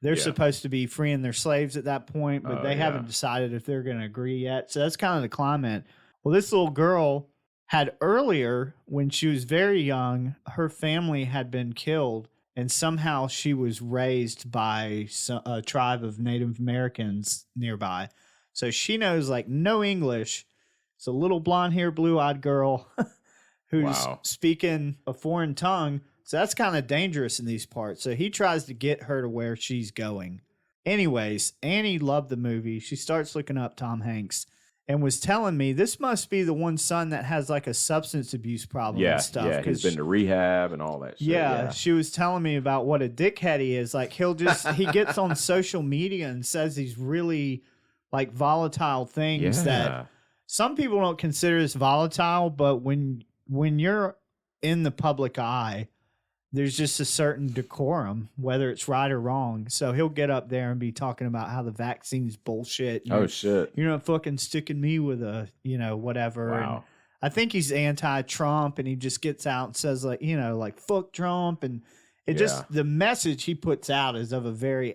they're supposed to be freeing their slaves at that point, but they haven't decided if they're going to agree yet. So that's kind of the climate. Well, this little girl had earlier, when she was very young, her family had been killed, and somehow she was raised by a tribe of Native Americans nearby. So she knows like no English. It's a little blonde-haired, blue-eyed girl who's speaking a foreign tongue. So that's kind of dangerous in these parts. So he tries to get her to where she's going. Anyways, Annie loved the movie. She starts looking up Tom Hanks and was telling me this must be the one son that has like a substance abuse problem and stuff. Yeah, he's been to rehab and all that shit. Yeah, she was telling me about what a dickhead he is. Like he gets on social media and says these really like volatile things that some people don't consider as volatile, but when you're in the public eye, there's just a certain decorum, whether it's right or wrong. So he'll get up there and be talking about how the vaccine's bullshit. Oh, shit. You're not fucking sticking me with a, whatever. Wow. And I think he's anti-Trump, and he just gets out and says like, like fuck Trump. And it just, the message he puts out is of a very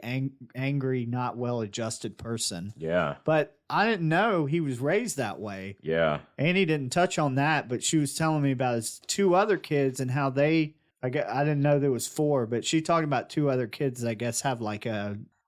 angry, not well-adjusted person. Yeah. But I didn't know he was raised that way. Yeah. Annie didn't touch on that, but she was telling me about his 2 other kids and how I didn't know there was 4, but she talked about 2 other kids that I guess have like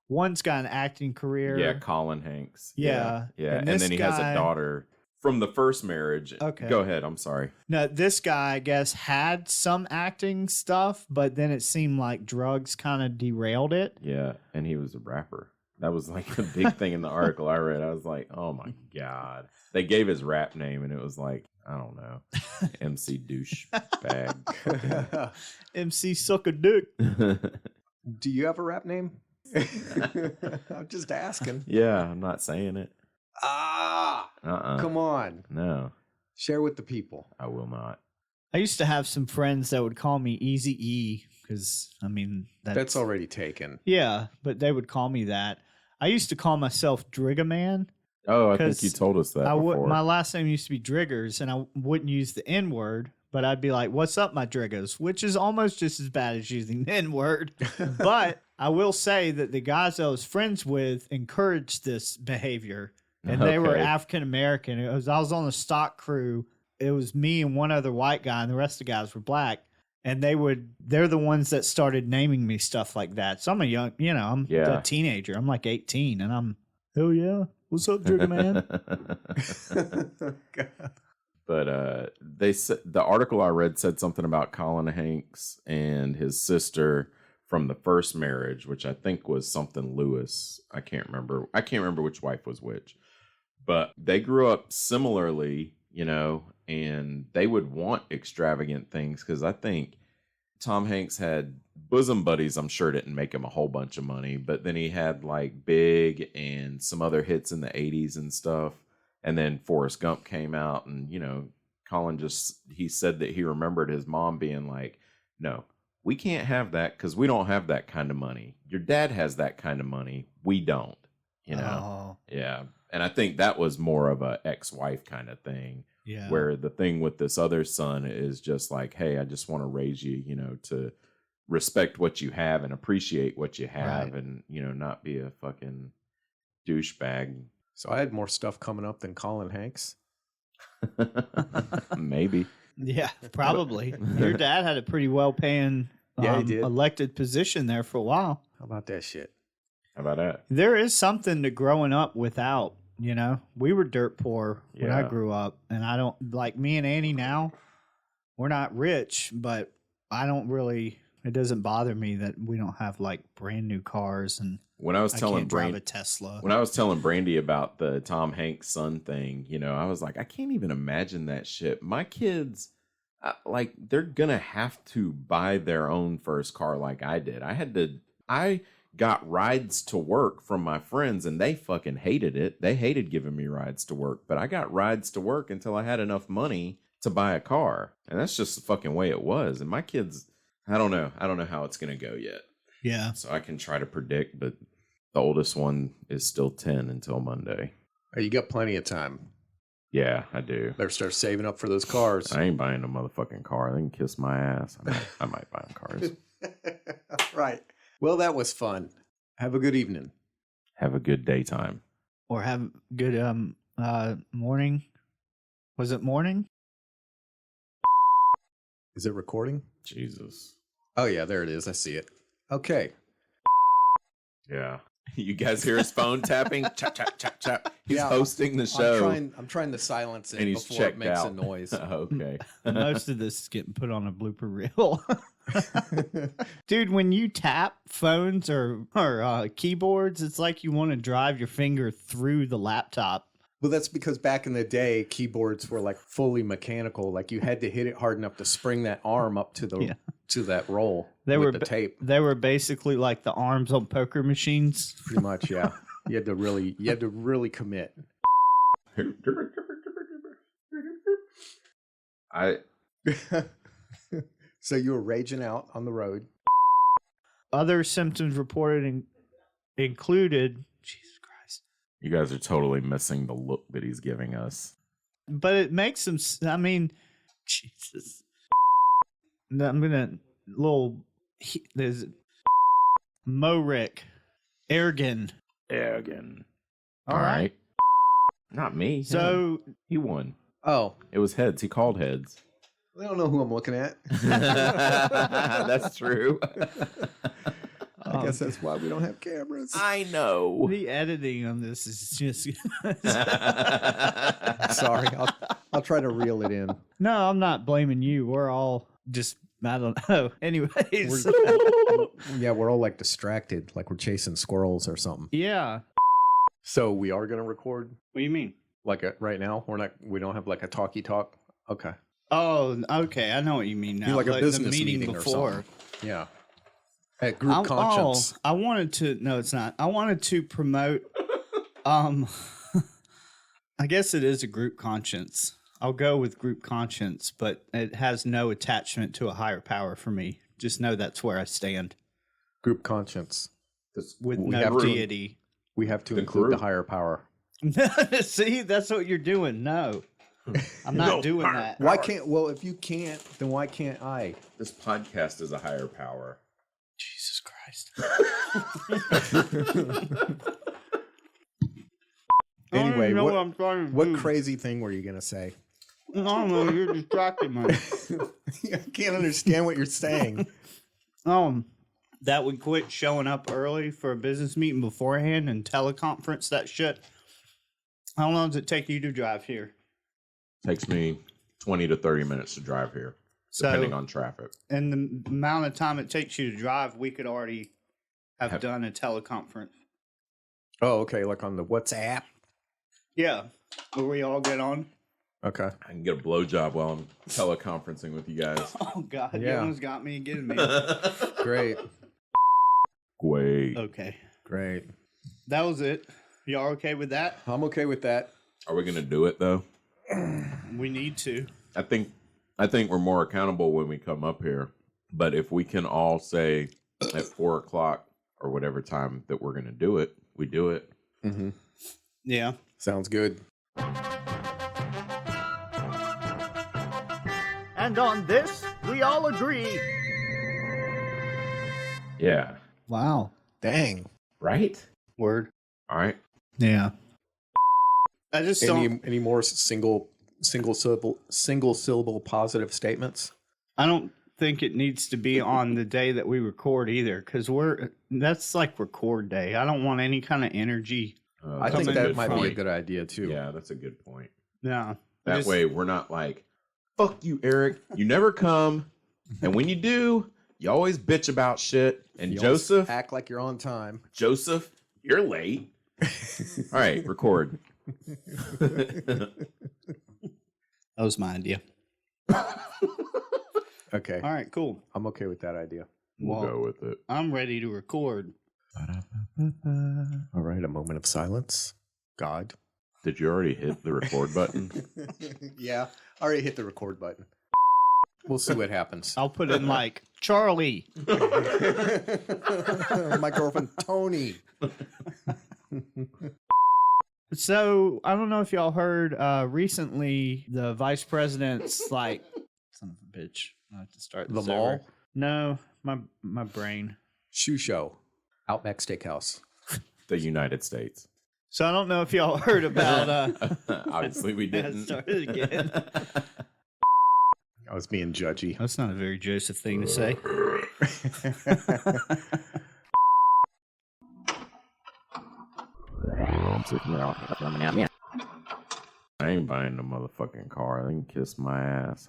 one's got an acting career. Yeah, Colin Hanks. Yeah. And then he has a daughter from the first marriage. Okay. Go ahead. I'm sorry. No, this guy, I guess, had some acting stuff, but then it seemed like drugs kind of derailed it. Yeah, and he was a rapper. That was like a big thing in the article I read. I was like, oh my God. They gave his rap name, and it was like, I don't know, MC douchebag. MC suck a dick. Do you have a rap name? I'm just asking. Yeah, I'm not saying it. Come on. No. Share with the people. I will not. I used to have some friends that would call me Easy E because, that's already taken. Yeah, but they would call me that. I used to call myself Driggaman. Oh, I think you told us that before. My last name used to be Driggers, and I wouldn't use the N-word, but I'd be like, what's up, my Driggers? Which is almost just as bad as using the N-word. But I will say that the guys I was friends with encouraged this behavior. and they were Okay. African American. I was on the stock crew. It was me and one other white guy, and the rest of the guys were black. And they're the ones that started naming me stuff like that. So I'm a young, I'm Yeah. a teenager. I'm like 18, and I'm, hell yeah, what's up, Jigga Man? God. But they said the article I read said something about Colin Hanks and his sister from the first marriage, which I think was something Lewis. I can't remember which wife was which, but they grew up similarly, and they would want extravagant things because I think Tom Hanks had bosom buddies. I'm sure didn't make him a whole bunch of money, but then he had like Big and some other hits in the 80s and stuff. And then Forrest Gump came out, and Colin he said that he remembered his mom being like, no, we can't have that because we don't have that kind of money. Your dad has that kind of money. We don't, Oh, Yeah. And I think that was more of a ex-wife kind of thing, yeah. where the thing with this other son is just like, hey, I just want to raise you, to respect what you have and appreciate what you have, Right. and, not be a fucking douchebag. So I had more stuff coming up than Colin Hanks. Maybe. Yeah, probably. Your dad had a pretty well-paying Yeah, he did. elected position there for a while. How about that shit? How about that? There is something to growing up without, We were dirt poor when I Yeah. grew up, and I don't, like me and Annie now, we're not rich, but I don't really, it doesn't bother me that we don't have like brand new cars, and When I was I telling can't drive a Brandy, Tesla. when I was telling Brandy about the Tom Hanks son thing, I was like, I can't even imagine that shit. My kids, they're gonna have to buy their own first car like I did. I got rides to work from my friends, and they fucking hated it. They hated giving me rides to work, but I got rides to work until I had enough money to buy a car. And that's just the fucking way it was. And my kids, I don't know how it's gonna go yet. Yeah. So I can try to predict, but the oldest one is still 10 until Monday. Oh, you got plenty of time. Yeah, I do. Better start saving up for those cars. I ain't buying a motherfucking car. They can kiss my ass. I might buy them cars. Right. Well, that was fun. Have a good evening. Have a good daytime. Or have good morning. Was it morning? Is it recording? Jesus. Oh, yeah, there it is. I see it. Okay. Yeah. You guys hear his phone tapping? Chap, chap, chap, chap. He's Yeah, hosting the show. I'm trying to silence it and he's before it checked makes out. a noise. Okay. Most of this is getting put on a blooper reel. Dude, when you tap phones or keyboards, it's like you want to drive your finger through the laptop. Well, that's because back in the day, keyboards were like fully mechanical. Like you had to hit it hard enough to spring that arm up to the to that roll with the tape. They were basically like the arms on poker machines. Pretty much, yeah. You had to really commit. So you were raging out on the road. Other symptoms reported included, Jesus Christ. You guys are totally missing the look that he's giving us. But it makes them, Jesus. I'm going to, there's Morik, Ergen. All right. Not me. So, he won. Oh, It was heads. He called heads. I don't know who I'm looking at. That's true. I guess that's why we don't have cameras. I know. the editing on this is just. Sorry, I'll try to reel it in. No, I'm not blaming you. We're all just, I don't know. Anyways. Yeah, we're all like distracted, like we're chasing squirrels or something. Yeah. So we are going to record What do you mean? like right now. We don't have like a talkie talk. Okay. Oh, okay. I know what you mean now. Do like a the business meeting or something. Yeah. At Group Conscience. I wanted to. No, it's not. I wanted to promote. I guess it is a Group Conscience. I'll go with Group Conscience, but it has no attachment to a higher power for me. Just know that's where I stand Group Conscience. with We no have to- deity. We have to The include group. the higher power. See, that's what you're doing. No, I'm not doing that. Why can't? Well, if you can't, then why can't I? This podcast is a higher power. Jesus Christ. I don't Anyway, even know what, what I'm trying to what do. crazy thing were you going to say? I don't know. You're distracting me. I can't understand what you're saying. That we quit showing up early for a business meeting beforehand and teleconference that shit. How long does it take you to drive here? Takes me 20 to 30 minutes to drive here, depending on traffic. And the amount of time it takes you to drive, we could already have done a teleconference. Oh, okay. Like on the WhatsApp. Yeah, where we all get on. Okay. I can get a blowjob while I'm teleconferencing with you guys. Oh God, you Yeah. almost got me and getting me. Great. Great. Okay, Great. that was it. Y'all okay with that? I'm okay with that. Are we gonna do it though? We need to. I think we're more accountable when we come up here. But if we can all say at 4 o'clock or whatever time that we're gonna do it, we do it. Mm-hmm. Yeah. Sounds good. And on this, we all agree. Yeah. Wow. Dang. Right? Word. All right. Yeah. I just don't. Any more single syllable positive statements? I don't think it needs to be on the day that we record either, because that's like record day. I don't want any kind of energy. I think Coming that in might be from- a good idea too. Yeah, that's a good point. Yeah. That way we're not like, fuck you, Eric. You never come. And when you do, you always bitch about shit. And You always Joseph, act like you're on time. you're late. All right, record. That was my idea. Okay. All right, cool. I'm okay with that idea. We'll Well, go with it. I'm ready to record. All right, a moment of silence. God. Did you already hit the record button? Yeah, I already hit the record button. We'll see what happens. I'll put in like Charlie. My girlfriend Tony. So I don't know if y'all heard recently the vice president's like son of a bitch. I have to start The this mall? over. No, my brain. Shoe show. Outback Steakhouse. The United States. So I don't know if y'all heard about Obviously, we I didn't. started again. I was being judgy. That's not a very Joseph thing to say. I ain't buying the motherfucking car. They can kiss my ass.